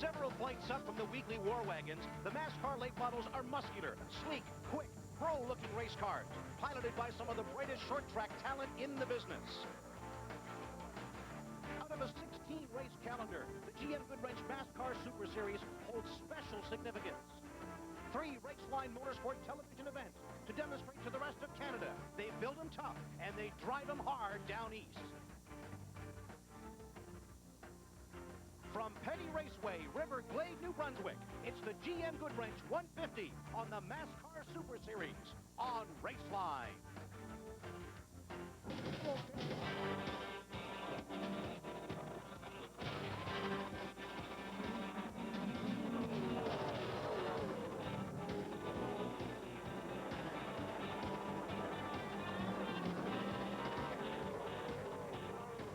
Several flights up from the weekly war wagons, the MASCAR late models are muscular, sleek, quick, pro-looking race cars, piloted by some of the brightest short-track talent in the business. Out of a 16-race calendar, the GM Goodwrench MASCAR Superseries holds special significance. 3 Raceline Motorsport television events to demonstrate to the rest of Canada they build them tough and they drive them hard down east. From Petty Raceway, River Glade, New Brunswick, it's the GM Goodwrench 150 on the MASCAR Super Series on Raceline.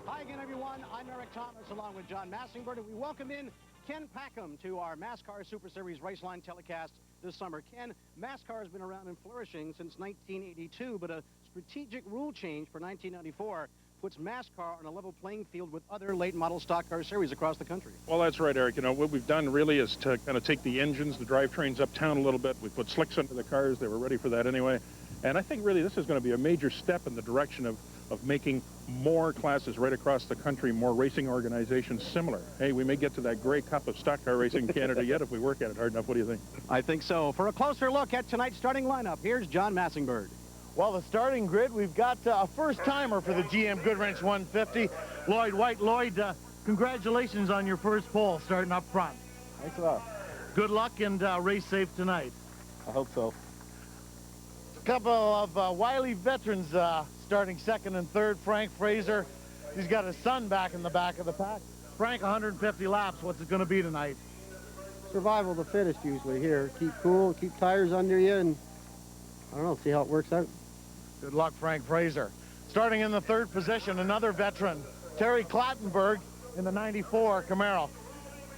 Hi again, everyone. I'm Eric Thomas, along with John Massingburg, and we welcome in Ken Packham to our MASCAR Super Series Raceline telecast this summer. Ken, MASCAR has been around and flourishing since 1982, but a strategic rule change for 1994 puts MASCAR on a level playing field with other late model stock car series across the country. Well, that's right, Eric. You know, what we've done really is to kind of take the engines, the drivetrains uptown a little bit. We put slicks into the cars. They were ready for that anyway. And I think really this is going to be a major step in the direction of making more classes right across the country, more racing organizations similar. Hey, we may get to that Grey Cup of stock car racing in Canada yet if we work at it hard enough. What do you think? I think so. For a closer look at tonight's starting lineup, here's John Massingburg. Well, the starting grid, we've got a first-timer for the GM Goodwrench 150, Lloyd White. Lloyd, congratulations on your first pole starting up front. Thanks a lot. Good luck and race safe tonight. I hope so. A couple of wily veterans starting second and third. Frank Fraser, he's got his son back in the back of the pack. Frank, 150 laps. What's it going to be tonight? Survival to fittest usually here. Keep cool, keep tires under you, and I don't know, see how it works out. Good luck, Frank Fraser. Starting in the third position, another veteran, Terry Clattenburg in the 94 Camaro.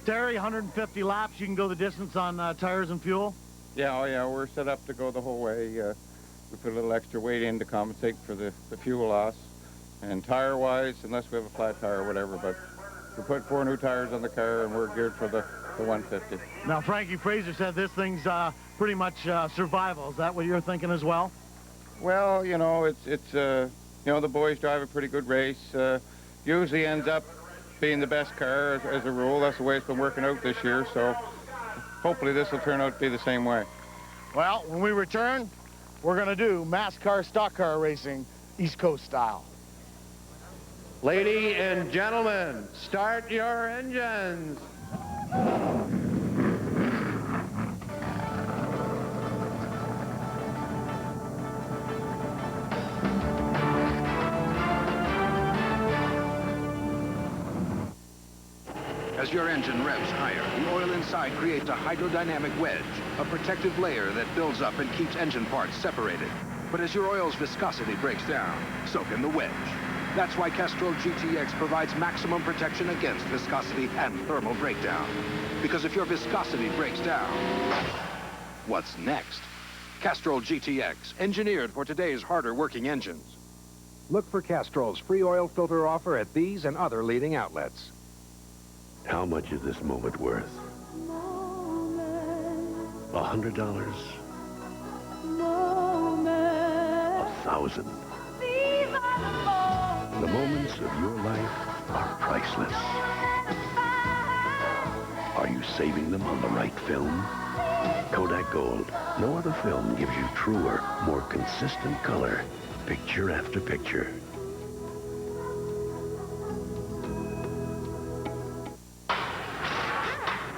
Terry, 150 laps. You can go the distance on tires and fuel? Yeah, oh yeah, we're set up to go the whole way. We put a little extra weight in to compensate for the fuel loss. And tire-wise, unless we have a flat tire or whatever, but we put 4 new tires on the car and we're geared for the 150. Now, Frankie Fraser said this thing's pretty much survival. Is that what you're thinking as well? Well, you know, it's you know, the boys drive a pretty good race. Usually ends up being the best car as a rule. That's the way it's been working out this year, so hopefully this will turn out to be the same way. Well, when we return, we're going to do MASCAR stock car racing, East Coast style. Ladies and gentlemen, start your engines. As your engine revs higher, the oil inside creates a hydrodynamic wedge, a protective layer that builds up and keeps engine parts separated. But as your oil's viscosity breaks down, so can the wedge. That's why Castrol GTX provides maximum protection against viscosity and thermal breakdown. Because if your viscosity breaks down, what's next? Castrol GTX, engineered for today's harder working engines. Look for Castrol's free oil filter offer at these and other leading outlets. How much is this moment worth? $100? 1,000? The moments of your life are priceless. Are you saving them on the right film? Kodak Gold. No other film gives you truer, more consistent color, picture after picture.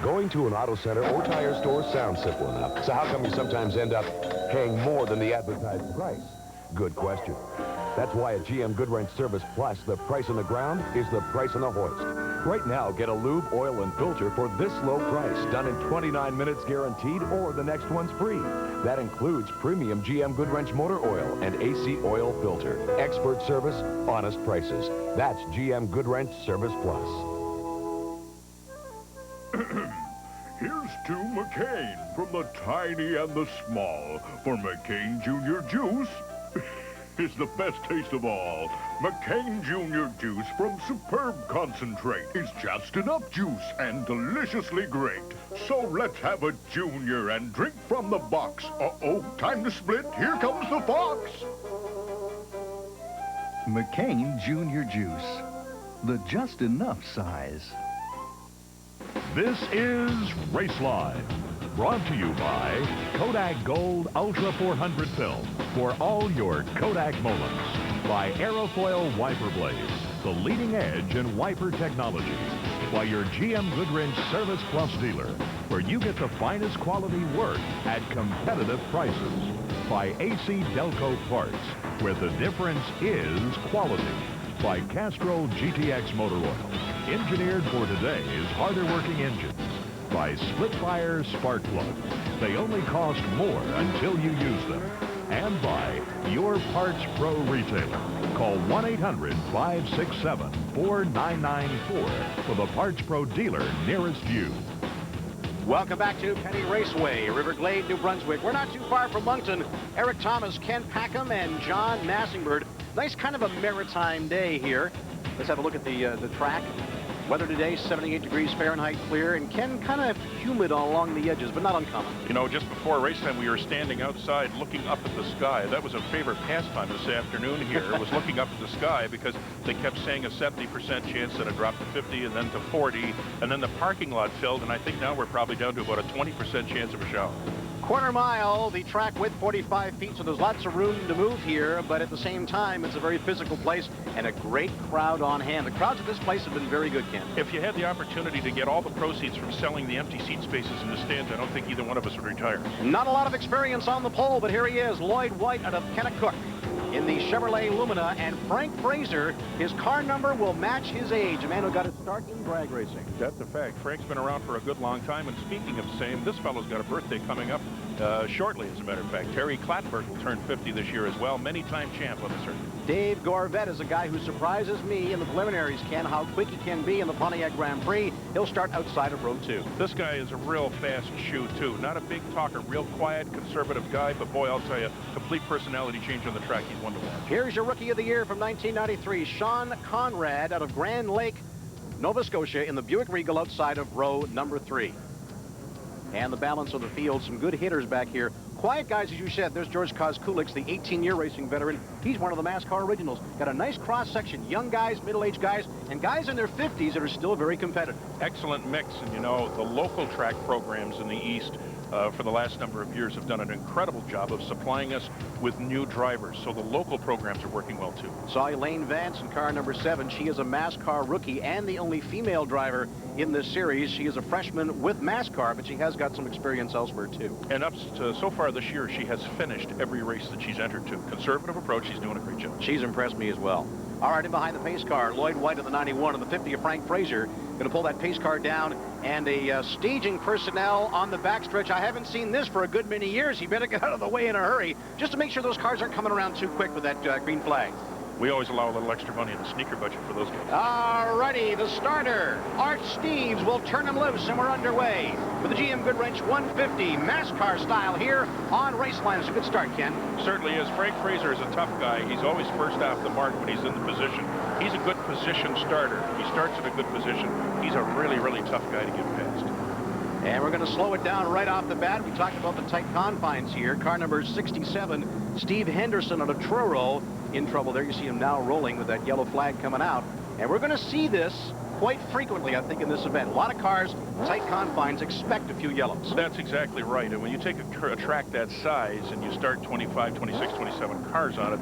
Going to an auto center or tire store sounds simple enough. So how come you sometimes end up paying more than the advertised price? Good question. That's why at GM Goodwrench Service Plus, the price on the ground is the price on the hoist. Right now, get a lube, oil, and filter for this low price, done in 29 minutes guaranteed, or the next one's free. That includes premium GM Goodwrench motor oil and AC oil filter. Expert service, honest prices. That's GM Goodwrench Service Plus. Here's to McCain from the tiny and the small. For McCain Junior Juice, is the best taste of all. McCain Jr. juice from Superb Concentrate is just enough juice and deliciously great. So let's have a Junior and drink from the box. Uh-oh, time to split. Here comes the fox. McCain Junior Juice, the just enough size. This is Raceline, brought to you by Kodak Gold Ultra 400 Film for all your Kodak moments. By AEROFOIL Wiper Blades, the leading edge in wiper technology. By your GM Goodwrench Service Plus dealer, where you get the finest quality work at competitive prices. By AC Delco Parts, where the difference is quality. By Castrol GTX Motor Oil, engineered for today's harder working engines. By Splitfire Spark Plugs, they only cost more until you use them. And by your Parts Pro retailer. Call 1-800-567-4994 for the Parts Pro dealer nearest you. Welcome back to Petty Raceway, River Glade, New Brunswick. We're not too far from Moncton. Eric Thomas, Ken Packham, and John Massingbird. Nice kind of a maritime day here. Let's have a look at the track. Weather today, 78 degrees Fahrenheit clear, and Ken, kind of humid along the edges, but not uncommon. You know, just before race time, we were standing outside looking up at the sky. That was a favorite pastime this afternoon here, was looking up at the sky, because they kept saying a 70% chance that it dropped to 50 and then to 40, and then the parking lot filled, and I think now we're probably down to about a 20% chance of a shower. Quarter mile, the track width 45 feet, so there's lots of room to move here, but at the same time, it's a very physical place and a great crowd on hand. The crowds at this place have been very good, Ken. If you had the opportunity to get all the proceeds from selling the empty seat spaces in the stands, I don't think either one of us would retire. Not a lot of experience on the pole, but here he is, Lloyd White out of Kennecook in the Chevrolet Lumina, and Frank Fraser, his car number will match his age, a man who got his start in drag racing. That's a fact. Frank's been around for a good long time, and speaking of same, this fellow's got a birthday coming up shortly, as a matter of fact. Terry Clattenburg will turn 50 this year as well, many-time champ on the circuit. Dave Gorvette is a guy who surprises me in the preliminaries, Ken, how quick he can be in the Pontiac Grand Prix. He'll start outside of row 2. This guy is a real fast shoe, too. Not a big talker, real quiet, conservative guy, but boy, I'll tell you, complete personality change on the track. He's one to watch. Here's your Rookie of the Year from 1993, Sean Conrad out of Grand Lake, Nova Scotia, in the Buick Regal outside of row number 3. And the balance of the field, some good hitters back here. Quiet guys, as you said. There's George Kozkulik, the 18-year racing veteran. He's one of the MASCAR originals. Got a nice cross-section, young guys, middle-aged guys, and guys in their 50s that are still very competitive. Excellent mix, and you know, the local track programs in the East for the last number of years have done an incredible job of supplying us with new drivers, so the local programs are working well, too. Saw Elaine Vance in car number 7. She is a MASCAR rookie and the only female driver in this series. She is a freshman with MASCAR, but she has got some experience elsewhere, too. And up to so far this year, she has finished every race that she's entered to. Conservative approach, she's doing a great job. She's impressed me as well. All right, in behind the pace car, Lloyd White in the 91 and the 50 of Frank Fraser. Going to pull that pace car down, and a staging personnel on the backstretch. I haven't seen this for a good many years. He better get out of the way in a hurry, just to make sure those cars aren't coming around too quick with that green flag. We always allow a little extra money in the sneaker budget for those guys. All righty, the starter, Art Steves, will turn him loose, and we're underway with the GM Goodwrench 150 MASCAR style here on Raceline. It's a good start, Ken. Certainly is. Frank Fraser is a tough guy. He's always first off the mark when he's in the position. He's a good position starter. He starts at a good position. He's a really, really tough guy to get past. And we're going to slow it down right off the bat. We talked about the tight confines here. Car number 67, Steve Henderson out of Truro, in trouble there. You see him now rolling with that yellow flag coming out. And we're going to see this quite frequently, I think, in this event. A lot of cars, tight confines, expect a few yellows. That's exactly right. And when you take a track that size and you start 25, 26, 27 cars on it,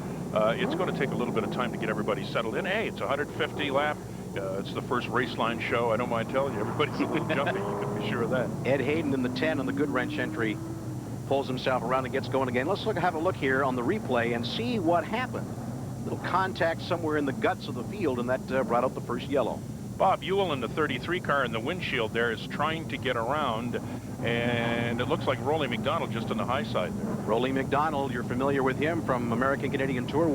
it's going to take a little bit of time to get everybody settled in. Hey, it's 150 lap. It's the first Raceline show. I don't mind telling you, everybody's a little jumpy. You can be sure of that. Ed Hayden in the 10 on the Goodwrench entry pulls himself around and gets going again. Let's have a look here on the replay and see what happened. Little contact somewhere in the guts of the field, and that brought out the first yellow. Bob Ewell in the 33 car in the windshield there is trying to get around, and it looks like Rollie McDonald just on the high side there. Rollie McDonald, you're familiar with him from American Canadian Tour.